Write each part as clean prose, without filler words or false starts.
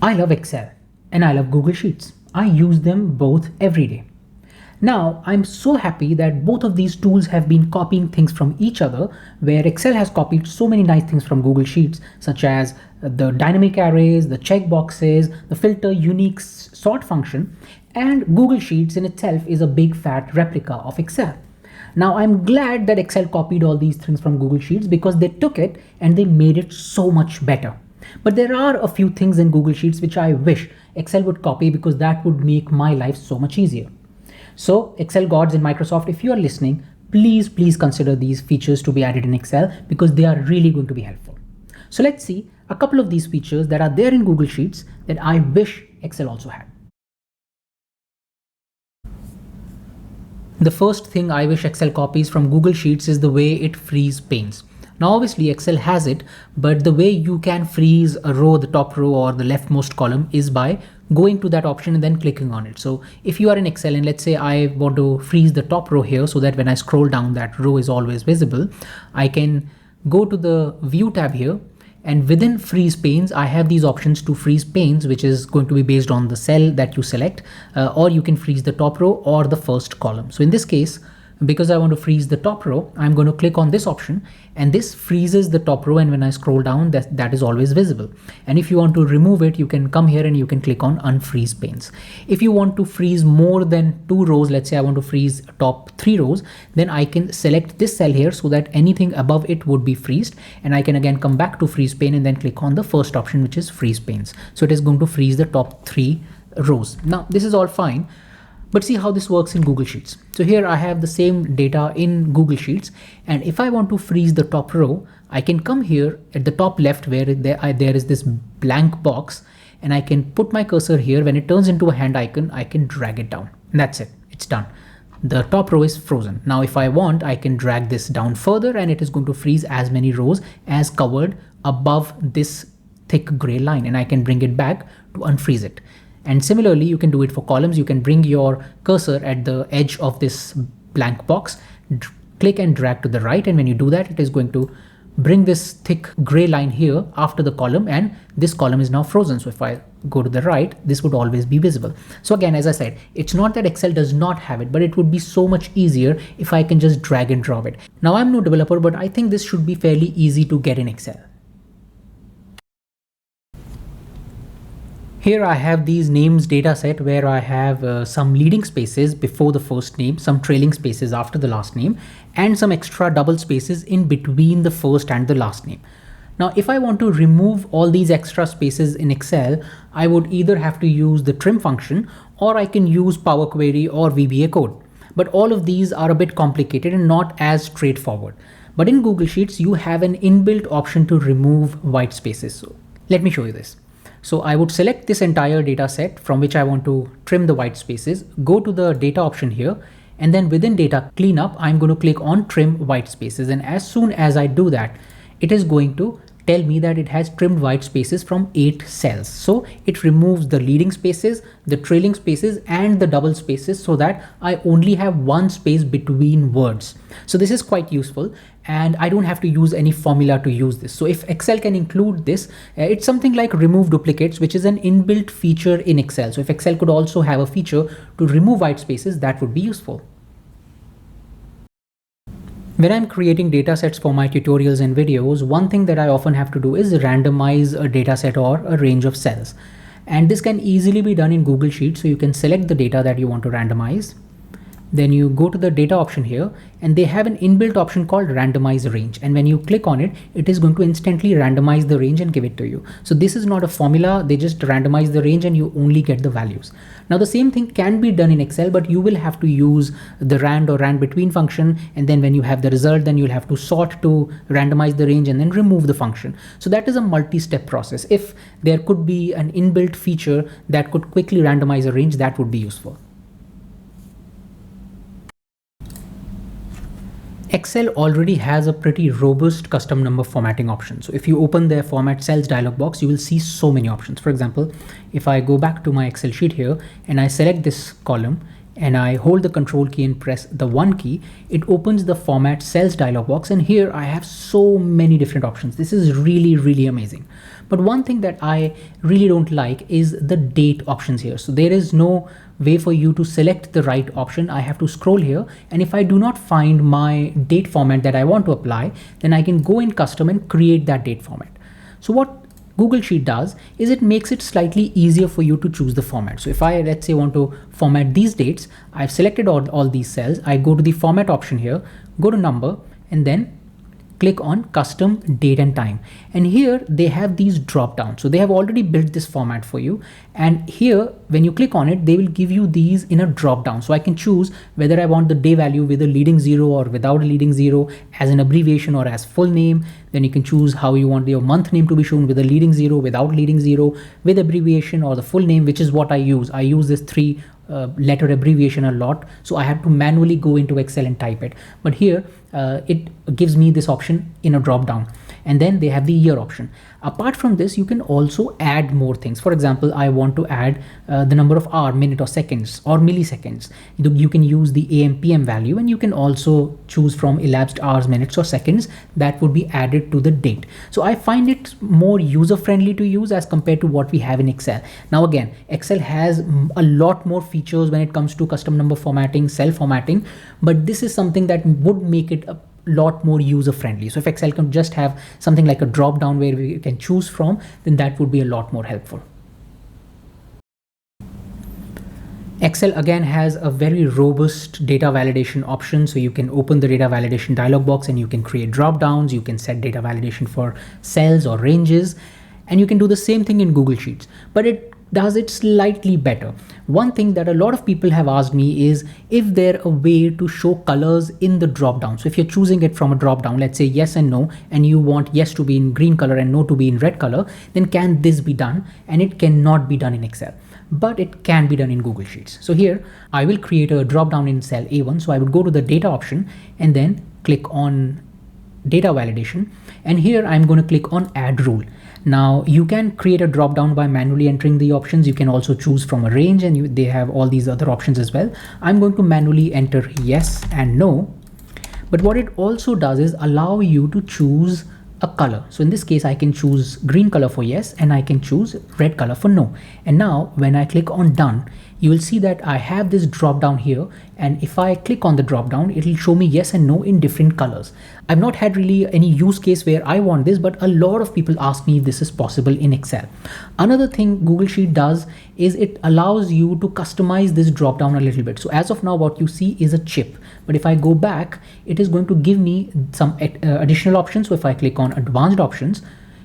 I love Excel and I love Google Sheets. I use them both every day. Now, I'm so happy that both of these tools have been copying things from each other, where Excel has copied so many nice things from Google Sheets, such as the dynamic arrays, the checkboxes, the filter unique sort function, and Google Sheets in itself is a big fat replica of Excel. Now, I'm glad that Excel copied all these things from Google Sheets because they took it and they made it so much better. But there are a few things in Google Sheets which I wish Excel would copy because that would make my life so much easier. So Excel gods in Microsoft, if you are listening, please consider these features to be added in Excel because they are really going to be helpful. So let's see a couple of these features that are there in Google Sheets that I wish Excel also had. The first thing I wish Excel copies from Google Sheets is the way it frees panes. Now obviously Excel has it, but the way you can freeze a row, the top row or the leftmost column is by going to that option and then clicking on it. So if you are in Excel and let's say I want to freeze the top row here so that when I scroll down that row is always visible, I can go to the view tab here, and within freeze panes, I have these options to freeze panes, which is going to be based on the cell that you select, or you can freeze the top row or the first column. So in this case, because I want to freeze the top row, I'm going to click on this option and this freezes the top row, and when I scroll down that is always visible. And if you want to remove it, you can come here and you can click on unfreeze panes. If you want to freeze more than 2 rows, let's say I want to freeze top 3 rows, then I can select this cell here so that anything above it would be freezed, and I can again come back to freeze pane and then click on the first option, which is freeze panes. So it is going to freeze the top 3 rows. Now this is all fine, but see how this works in Google Sheets. So here I have the same data in Google Sheets, and if I want to freeze the top row, I can come here at the top left where there is this blank box, and I can put my cursor here. When it turns into a hand icon, I can drag it down, and that's it, it's done. The top row is frozen. Now if I want, I can drag this down further and it is going to freeze as many rows as covered above this thick gray line, and I can bring it back to unfreeze it. And similarly, you can do it for columns. You can bring your cursor at the edge of this blank box, click and drag to the right. And when you do that, it is going to bring this thick gray line here after the column, and this column is now frozen. So if I go to the right, this would always be visible. So again, as I said, it's not that Excel does not have it, but it would be so much easier if I can just drag and drop it. Now I'm no developer, but I think this should be fairly easy to get in Excel. Here I have these names data set where I have some leading spaces before the first name, some trailing spaces after the last name, and some extra double spaces in between the first and the last name. Now, if I want to remove all these extra spaces in Excel, I would either have to use the trim function, or I can use Power Query or VBA code. But all of these are a bit complicated and not as straightforward. But in Google Sheets, you have an inbuilt option to remove white spaces. So let me show you this. So I would select this entire data set from which I want to trim the white spaces, go to the data option here, and then within data cleanup, I'm going to click on trim white spaces. And as soon as I do that, it is going to tell me that it has trimmed white spaces from 8 cells. So it removes the leading spaces, the trailing spaces, and the double spaces so that I only have one space between words. So this is quite useful, and I don't have to use any formula to use this. So if Excel can include this, it's something like remove duplicates, which is an inbuilt feature in Excel. So if Excel could also have a feature to remove white spaces, that would be useful. When I'm creating data sets for my tutorials and videos, one thing that I often have to do is randomize a data set or a range of cells. And this can easily be done in Google Sheets. So you can select the data that you want to randomize. Then you go to the data option here, and they have an inbuilt option called Randomize Range. And when you click on it, it is going to instantly randomize the range and give it to you. So this is not a formula. They just randomize the range and you only get the values. Now the same thing can be done in Excel, but you will have to use the rand or rand between function. And then when you have the result, then you'll have to sort to randomize the range and then remove the function. So that is a multi-step process. If there could be an inbuilt feature that could quickly randomize a range, that would be useful. Excel already has a pretty robust custom number formatting option. So if you open their format cells dialog box, you will see so many options. For example, if I go back to my Excel sheet here and I select this column and I hold the control key and press the 1 key, it opens the format cells dialog box. And here I have so many different options. This is really, really amazing. But one thing that I really don't like is the date options here. So there is no way for you to select the right option. I have to scroll here, and if I do not find my date format that I want to apply, then I can go in custom and create that date format. So what Google Sheet does is it makes it slightly easier for you to choose the format. So if I, let's say, want to format these dates, I've selected all these cells. I go to the format option here, go to number, and then click on custom date and time. And here they have these drop downs. So they have already built this format for you. And here, when you click on it, they will give you these in a drop down. So I can choose whether I want the day value with a leading 0 or without a leading 0, as an abbreviation or as full name. Then you can choose how you want your month name to be shown, with a leading 0, without leading 0, with abbreviation, or the full name, which is what I use. I use this 3 letter abbreviation a lot, so I have to manually go into Excel and type it. But here it gives me this option in a drop down. And then they have the year option. Apart from this, you can also add more things. For example, I want to add the number of hour, minute, or seconds, or milliseconds. You can use the AM PM value, and you can also choose from elapsed hours, minutes, or seconds that would be added to the date. So I find it more user friendly to use as compared to what we have in Excel. Now again, Excel has a lot more features when it comes to custom number formatting, cell formatting, but this is something that would make it a lot more user friendly. So if Excel can just have something like a drop down where we can choose from, then that would be a lot more helpful. Excel again has a very robust data validation option. So you can open the data validation dialog box and you can create drop downs. You can set data validation for cells or ranges, and you can do the same thing in Google Sheets, but it does it slightly better. One thing that a lot of people have asked me is if there a way to show colors in the drop down. So if you're choosing it from a drop down, let's say yes and no, and you want yes to be in green color and no to be in red color, then can this be done? And it cannot be done in Excel, but it can be done in Google Sheets. So here I will create a drop down in cell A1. So I would go to the data option and then click on data validation. And here I'm going to click on add rule. Now you can create a drop down by manually entering the options. You can also choose from a range, and they have all these other options as well. I'm going to manually enter yes and no. But what it also does is allow you to choose a color. So in this case, I can choose green color for yes, and I can choose red color for no. And now when I click on done, you will see that I have this drop down here. And if I click on the drop down, it will show me yes and no in different colors. I've not had really any use case where I want this, but a lot of people ask me if this is possible in Excel. Another thing Google Sheet does is it allows you to customize this drop down a little bit. So as of now, what you see is a chip, but if I go back, it is going to give me some additional options. So if I click on advanced options,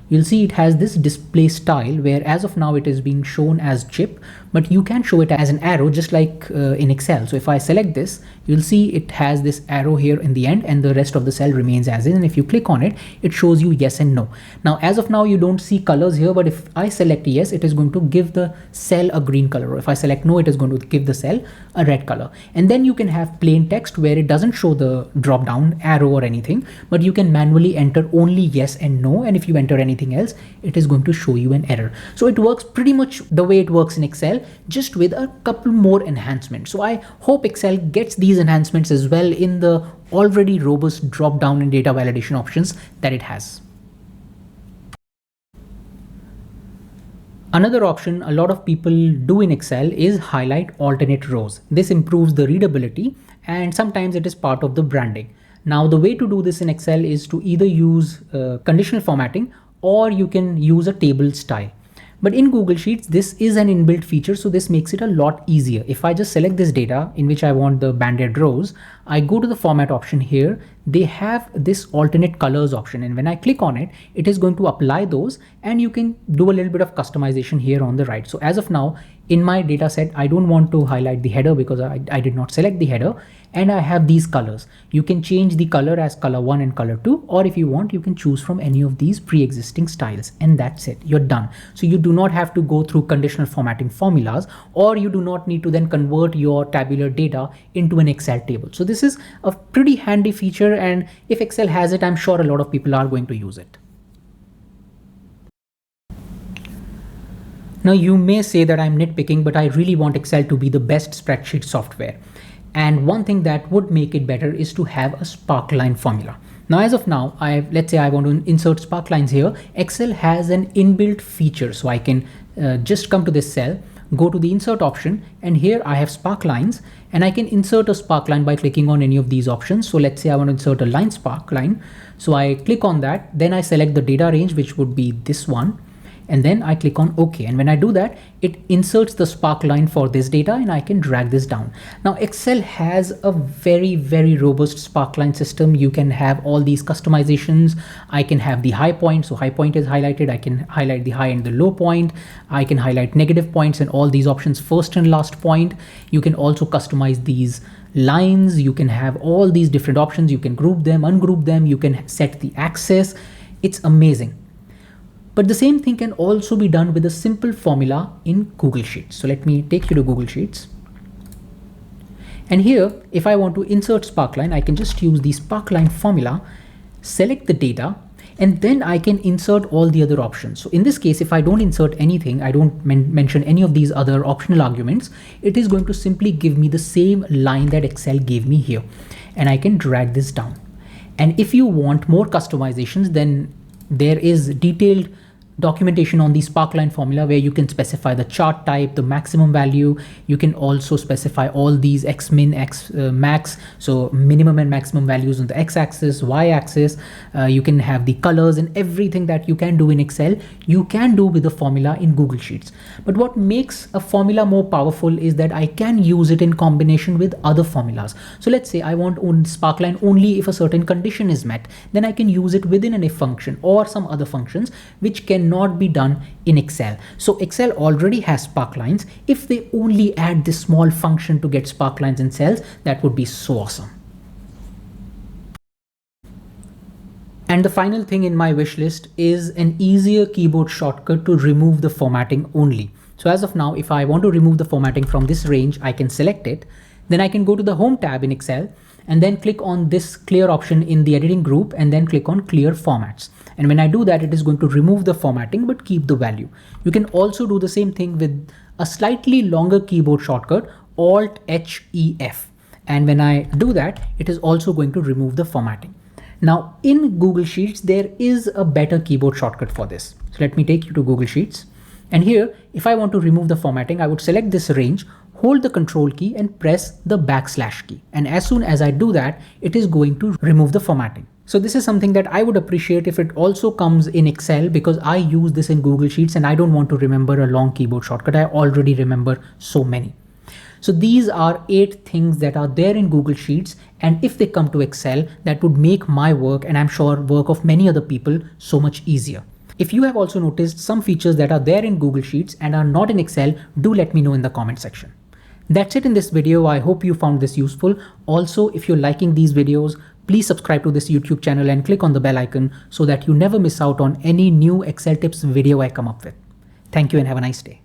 you'll see it has this display style where as of now it is being shown as chip, but you can show it as an arrow just like in Excel. So if I select this, you'll see it has this arrow here in the end and the rest of the cell remains as is. And if you click on it, it shows you yes and no. Now, as of now, you don't see colors here, but if I select yes, it is going to give the cell a green color. Or if I select no, it is going to give the cell a red color. And then you can have plain text where it doesn't show the drop down arrow or anything, but you can manually enter only yes and no. And if you enter anything else, it is going to show you an error. So it works pretty much the way it works in Excel, just with a couple more enhancements. So I hope Excel gets these enhancements as well in the already robust drop down and data validation options that it has. Another option a lot of people do in Excel is highlight alternate rows. This improves the readability and sometimes it is part of the branding. Now the way to do this in Excel is to either use conditional formatting or you can use a table style. But in Google Sheets, this is an inbuilt feature, so this makes it a lot easier. If I just select this data in which I want the banded rows, I go to the format option here. They have this alternate colors option, and when I click on it, it is going to apply those, and you can do a little bit of customization here on the right. So as of now, in my data set, I don't want to highlight the header because I did not select the header, and I have these colors. You can change the color as color 1 and color 2, or if you want, you can choose from any of these pre-existing styles, and that's it. You're done. So you do not have to go through conditional formatting formulas, or you do not need to then convert your tabular data into an Excel table. So this is a pretty handy feature, and if Excel has it, I'm sure a lot of people are going to use it. Now you may say that I'm nitpicking, but I really want Excel to be the best spreadsheet software. And one thing that would make it better is to have a Sparkline formula. Now, as of now, let's say I want to insert sparklines here. Excel has an inbuilt feature. So I can just come to this cell, go to the insert option, and here I have sparklines, and I can insert a sparkline by clicking on any of these options. So let's say I want to insert a line sparkline. So I click on that, then I select the data range, which would be this one. And then I click on OK. And when I do that, it inserts the sparkline for this data and I can drag this down. Now Excel has a very, very robust sparkline system. You can have all these customizations. I can have the high point. So high point is highlighted. I can highlight the high and the low point. I can highlight negative points and all these options, first and last point. You can also customize these lines. You can have all these different options. You can group them, ungroup them. You can set the axis. It's amazing. But the same thing can also be done with a simple formula in Google Sheets. So let me take you to Google Sheets. And here, if I want to insert Sparkline, I can just use the Sparkline formula, select the data, and then I can insert all the other options. So in this case, if I don't insert anything, I don't mention any of these other optional arguments, it is going to simply give me the same line that Excel gave me here. And I can drag this down. And if you want more customizations, then there is detailed documentation on the Sparkline formula where you can specify the chart type, the maximum value. You can also specify all these X min, X max, so minimum and maximum values on the X axis, Y axis. You can have the colors and everything that you can do in Excel, you can do with the formula in Google Sheets. But what makes a formula more powerful is that I can use it in combination with other formulas. So let's say I want Sparkline only if a certain condition is met, then I can use it within an if function or some other functions which can not be done in Excel. So Excel already has sparklines. If they only add this small function to get sparklines in cells, that would be so awesome. And the final thing in my wish list is an easier keyboard shortcut to remove the formatting only. So as of now, if I want to remove the formatting from this range, I can select it. Then I can go to the Home tab in Excel and then click on this clear option in the editing group and then click on clear formats. And when I do that, it is going to remove the formatting but keep the value. You can also do the same thing with a slightly longer keyboard shortcut, Alt-H-E-F. And when I do that, it is also going to remove the formatting. Now in Google Sheets, there is a better keyboard shortcut for this. So let me take you to Google Sheets. And here, if I want to remove the formatting, I would select this range, hold the control key and press the / key. And as soon as I do that, it is going to remove the formatting. So this is something that I would appreciate if it also comes in Excel, because I use this in Google Sheets and I don't want to remember a long keyboard shortcut. I already remember so many. So these are 8 things that are there in Google Sheets. And if they come to Excel, that would make my work, and I'm sure work of many other people, so much easier. If you have also noticed some features that are there in Google Sheets and are not in Excel, do let me know in the comment section. That's it in this video. I hope you found this useful. Also, if you're liking these videos, please subscribe to this YouTube channel and click on the bell icon so that you never miss out on any new Excel tips video I come up with. Thank you and have a nice day.